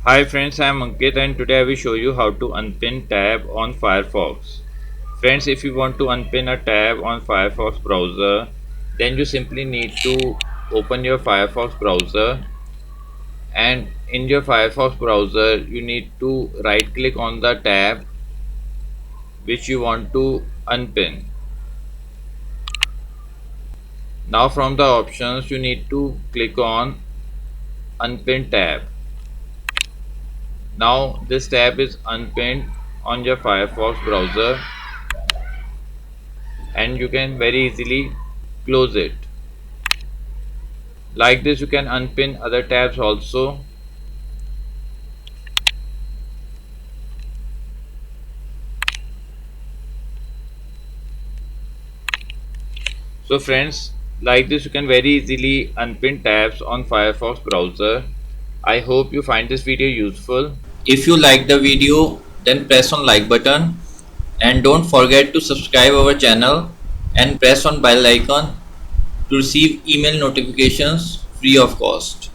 Hi friends, I am Ankit and today I will show you how to unpin tab on Firefox. Friends, if you want to unpin a tab on Firefox browser, then you simply need to open your Firefox browser, and in your Firefox browser you need to right click on the tab which you want to unpin. Now from the options you need to click on Unpin tab. Now this tab is unpinned on your Firefox browser and you can very easily close it. Like this you can unpin other tabs also. So friends, like this you can very easily unpin tabs on Firefox browser. I hope you find this video useful. If you like the video, then press on like button and don't forget to subscribe our channel and press on bell icon to receive email notifications free of cost.